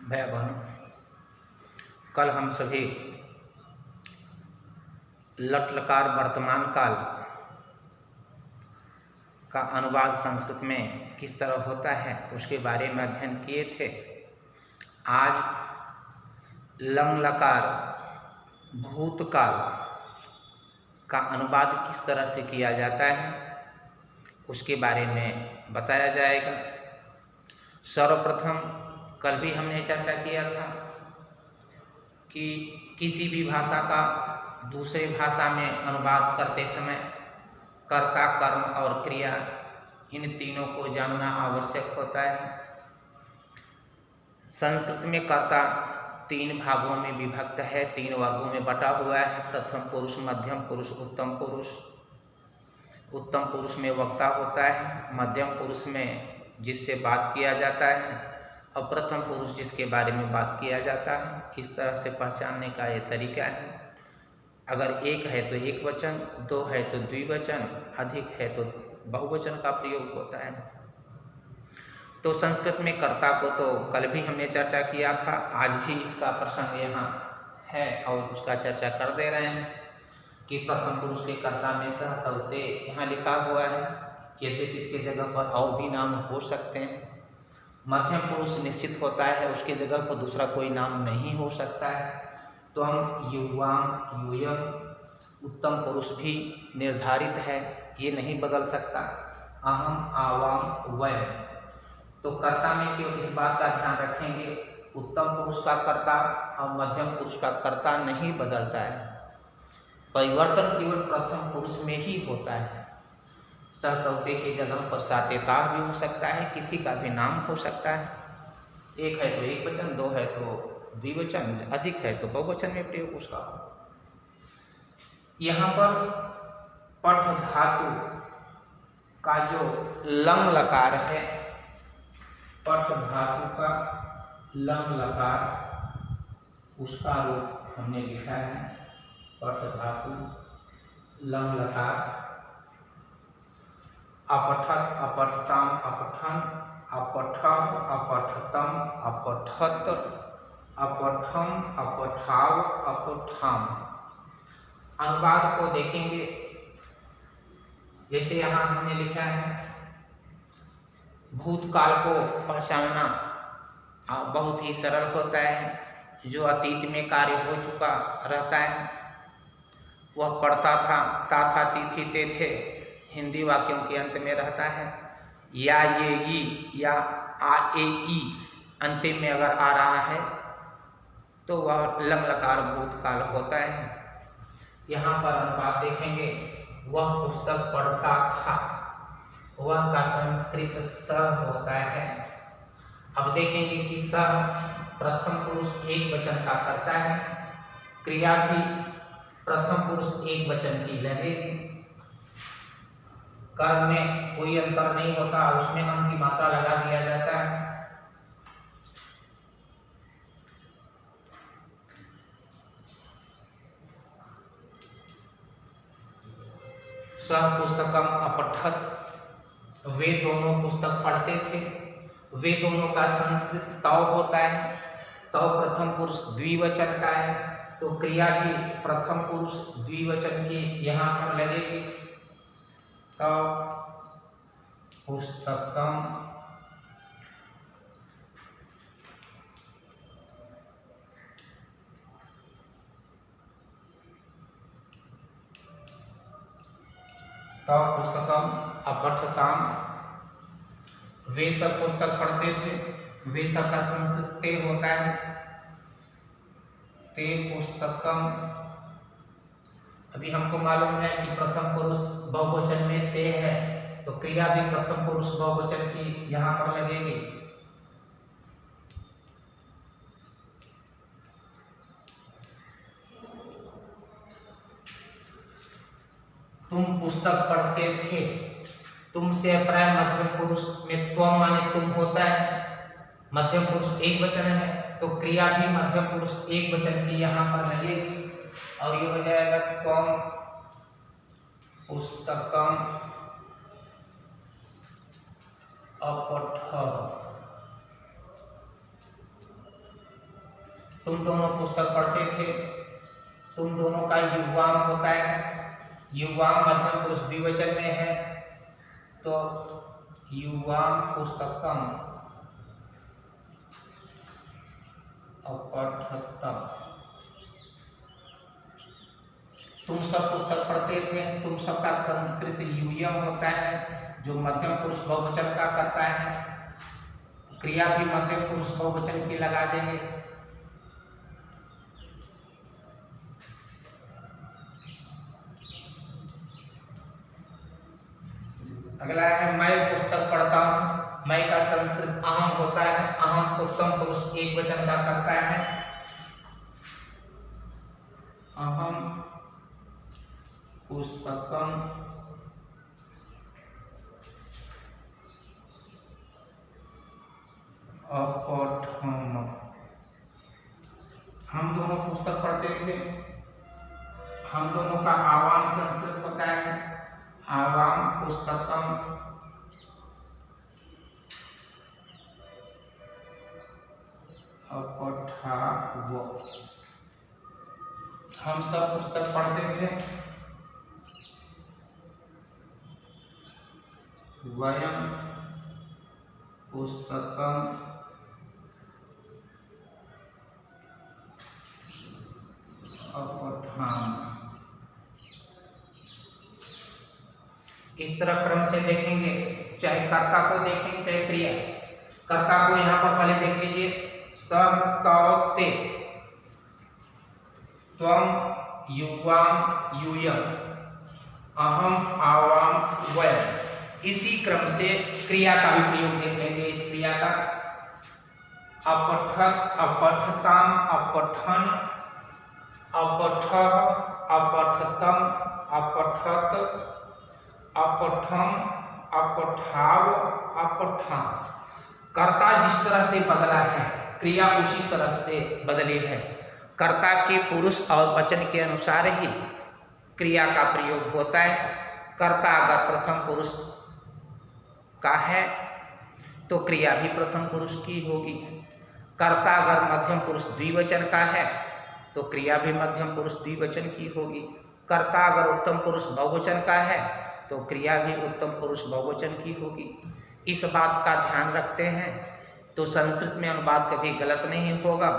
भाई बहनों, कल हम सभी लट लकार वर्तमान काल का अनुवाद संस्कृत में किस तरह होता है उसके बारे में अध्ययन किए थे। आज लंग लकार भूतकाल का अनुवाद किस तरह से किया जाता है उसके बारे में बताया जाएगा। सर्वप्रथम कल भी हमने चर्चा किया था कि किसी भी भाषा का दूसरे भाषा में अनुवाद करते समय कर्ता, कर्म और क्रिया इन तीनों को जानना आवश्यक होता है। संस्कृत में कर्ता तीन भागों में विभक्त है, तीन वर्गों में बटा हुआ है। प्रथम पुरुष, मध्यम पुरुष, उत्तम पुरुष। उत्तम पुरुष में वक्ता होता है, मध्यम पुरुष में जिससे बात किया जाता है और प्रथम पुरुष जिसके बारे में बात किया जाता है। इस तरह से पहचानने का ये तरीका है। अगर एक है तो एक वचन, दो है तो द्विवचन, अधिक है तो बहुवचन का प्रयोग होता है। तो संस्कृत में कर्ता को तो कल भी हमने चर्चा किया था, आज भी इसका प्रसंग यहाँ है और उसका चर्चा कर दे रहे हैं कि प्रथम पुरुष के कर्ता में सह तौते यहाँ लिखा हुआ है। यद्यपि इसके जगह पर और भी नाम हो सकते हैं। मध्यम पुरुष निश्चित होता है, उसके जगह पर दूसरा कोई नाम नहीं हो सकता है। तो हम युवाम, यूयम, उत्तम पुरुष भी निर्धारित है, ये नहीं बदल सकता। अहम, आवाम, वयम। तो कर्ता में क्यों इस बात का ध्यान रखेंगे, उत्तम पुरुष का कर्ता और मध्यम पुरुष का कर्ता नहीं बदलता है। परिवर्तन केवल प्रथम पुरुष में ही होता है। सहतौते के जगह पर सातेता भी हो सकता है, किसी का भी नाम हो सकता है। एक है तो एक वचन, दो है तो द्विवचन, अधिक है तो बहुवचन में प्रयोग उसका हो। यहाँ पर पठ धातु का जो लंग लकार है, पठ धातु का लंग लकार, उसका रूप हमने लिखा है। पठ धातु लंग लकार। अपठत, अपठतम, अपठन, अपठम, अपठतम, अपठत, अपठम, अपठाव, अपठाम। अनुवाद को देखेंगे, जैसे यहाँ हमने लिखा है, भूतकाल को पहचानना बहुत ही सरल होता है। जो अतीत में कार्य हो चुका रहता है वह पढ़ता था, ता था, ती थी, ते थे, हिंदी वाक्यों के अंत में रहता है। या, ये, ई या आ, ए, ई अंतिम में अगर आ रहा है तो वह लंग लकार भूतकाल होता है। यहाँ पर अनुवाद देखेंगे, वह पुस्तक पढ़ता था, वह का संस्कृत स होता है। अब देखेंगे कि स प्रथम पुरुष एक वचन का करता है, क्रिया भी प्रथम पुरुष एक वचन की लगेगी। कर्म में कोई अंतर नहीं होता, उसमें हम की मात्रा लगा दिया जाता है। सह पुस्तकम अपठत, वे दोनों पुस्तक पढ़ते थे। वे दोनों का संस्कृत तव होता है। तव प्रथम पुरुष द्विवचन का है, तो क्रिया भी प्रथम पुरुष द्विवचन की यहाँ पर लगेगी। तव पुस्तकम तव पुस्तकम अपठताम, वे सब पुस्तक पढ़ते थे। वे सब का संस्कृत ते होता है। ते पुस्तकम, अभी हमको मालूम है कि प्रथम पुरुष बहुवचन में ते है, तो क्रिया भी प्रथम पुरुष बहुवचन की यहाँ पर लगेगी। तुम पुस्तक पढ़ते थे, तुम से अप्रय मध्यम पुरुष में त्वम माने तुम होता है। मध्यम पुरुष एक वचन है, तो क्रिया भी मध्यम पुरुष एक वचन की यहाँ पर लगेगी और ये हो जाएगा त्वम पुस्तकम अपठत। तुम दोनों पुस्तक पढ़ते थे, तुम दोनों का युवाम होता है, युवाम मध्यम पुरुष द्विवचन में है, तो युवाम पुस्तकम अपठतम। तुम सब पुस्तक पढ़ते थे, तुम सबका संस्कृत यूयम होता है जो मध्यम पुरुष बहुवचन का करता है, क्रिया भी मध्यम पुरुष बहुवचन की लगा देंगे। अगला है मैं पुस्तक पढ़ता हूँ, मैं का संस्कृत अहम होता है, अहम उत्तम पुरुष एक वचन का करता है, अहम पुस्तकम अपठम। हम दोनों पुस्तक पढ़ते थे, हम दोनों का आवाम संस्कृत होता है, आवाम पुस्तकम अपठाव। हम सब पुस्तक पढ़ते थे, वयम पुस्तकम अपठाम। इस तरह क्रम से देखेंगे, चाहे कर्ता को देखें चाहे क्रिया। कर्ता को यहाँ पर पहले देख लीजिए, सह तौते त्वम युवाम यूयम अहम आवाम वयम। इसी क्रम से क्रिया का भी प्रयोग देख लेंगे। इस क्रिया का अपठत अपठताम अपठन अपठः अपठतम अपठत अपठम अपठाव अपठाम। कर्ता जिस तरह से बदला है क्रिया उसी तरह से बदली है। कर्ता के पुरुष और वचन के अनुसार ही क्रिया का प्रयोग होता है। कर्ता अगर प्रथम पुरुष का है तो क्रिया भी प्रथम पुरुष की होगी। कर्ता अगर मध्यम पुरुष द्विवचन का है तो क्रिया भी मध्यम पुरुष द्विवचन की होगी। कर्ता अगर उत्तम पुरुष बहुवचन का है तो क्रिया भी उत्तम पुरुष बहुवचन की होगी। इस बात का ध्यान रखते हैं तो संस्कृत में अनुवाद कभी गलत नहीं होगा।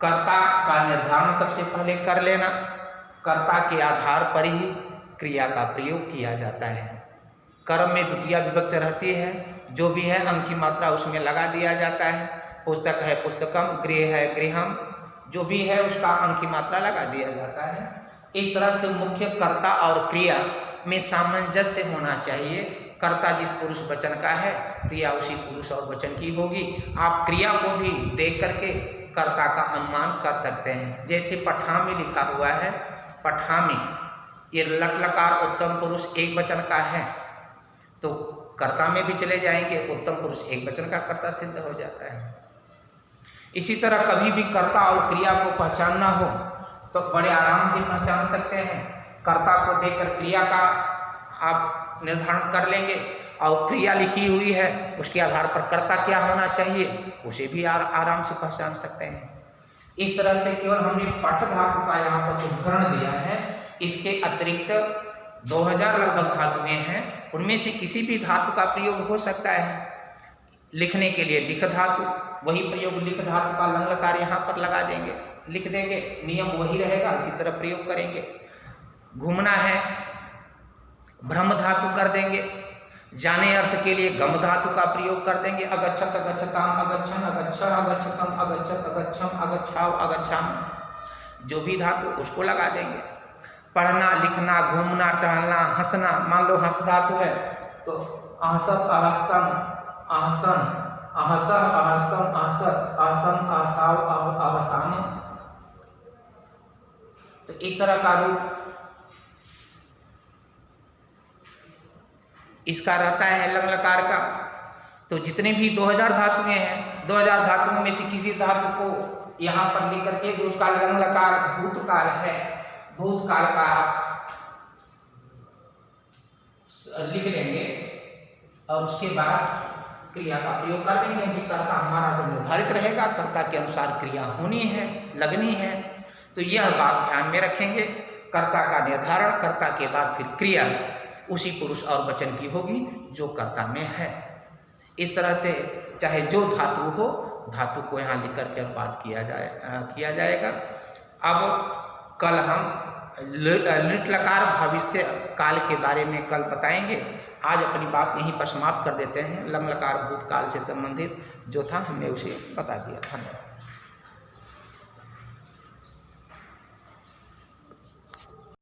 कर्ता का निर्धारण सबसे पहले कर लेना, कर्ता के आधार पर ही क्रिया का प्रयोग किया जाता है। कर्म में द्वितीया विभक्ति रहती है, जो भी है अंक की मात्रा उसमें लगा दिया जाता है। पुस्तक है पुस्तकम, गृह है गृहम, जो भी है उसका अंक की मात्रा लगा दिया जाता है। इस तरह से मुख्य कर्ता और क्रिया में सामंजस्य होना चाहिए। कर्ता जिस पुरुष वचन का है क्रिया उसी पुरुष और वचन की होगी। आप क्रिया को भी देख करके कर्ता का अनुमान कर सकते हैं। जैसे पठामी लिखा हुआ है, पठामी ये लट लकार उत्तम पुरुष एक वचन का है तो कर्ता में भी चले जाएंगे, उत्तम पुरुष एक वचन का कर्ता सिद्ध हो जाता है। इसी तरह कभी भी कर्ता और क्रिया को पहचानना हो तो बड़े आराम से पहचान सकते हैं। कर्ता को देखकर क्रिया का आप निर्धारण कर लेंगे और क्रिया लिखी हुई है उसके आधार पर कर्ता क्या होना चाहिए उसे भी आराम से पहचान सकते हैं। इस तरह से केवल हमने पठ धातु का यहाँ पर उदाहरण दिया है। इसके अतिरिक्त 2000 लगभग धातुएं हैं, उनमें से किसी भी धातु का प्रयोग हो सकता है। लिखने के लिए लिख धातु, वही प्रयोग लिख धातु का लंग लकार यहाँ पर लगा देंगे, लिख देंगे, नियम वही रहेगा, इसी तरह प्रयोग करेंगे। घूमना है ब्रह्म धातु कर देंगे, जाने अर्थ के लिए गम धातु का प्रयोग कर देंगे। अगच्छत अगच्छताम अगच्छन अगच्छ अगच्छतम अगच्छत अगच्छम अगच्छाव अगच्छाम, जो भी धातु उसको लगा देंगे। पढ़ना लिखना घूमना टहलना हंसना, मान लो हंस धातु है तो अहसत अहस्तम अहसन अहसह अहस्तम अहसत अहसन अहसाव अहसाम। तो इस तरह का रूप इसका रहता है लंग लकार का। तो जितने भी 2000 धातुएं हैं, 2000 धातुओं में से किसी धातु को यहाँ पर लेकर के जो उसका लंग लकार भूतकाल है, भूतकाल का लिख लेंगे और उसके बाद क्रिया का प्रयोग कर देंगे, क्योंकि कर्ता हमारा तो निर्धारित रहेगा, कर्ता के अनुसार क्रिया होनी है, लगनी है। तो यह बात ध्यान में रखेंगे, कर्ता का निर्धारण, कर्ता के बाद फिर क्रिया उसी पुरुष और वचन की होगी जो कर्ता में है। इस तरह से चाहे जो धातु हो, धातु को यहाँ लिख करके अनुवाद किया जाएगा। अब कल हम लिट लकार भविष्य काल के बारे में कल बताएंगे। आज अपनी बात यहीं पर समाप्त कर देते हैं। लंग लकार भूतकाल से संबंधित जो था हमने उसे बता दिया। धन्यवाद।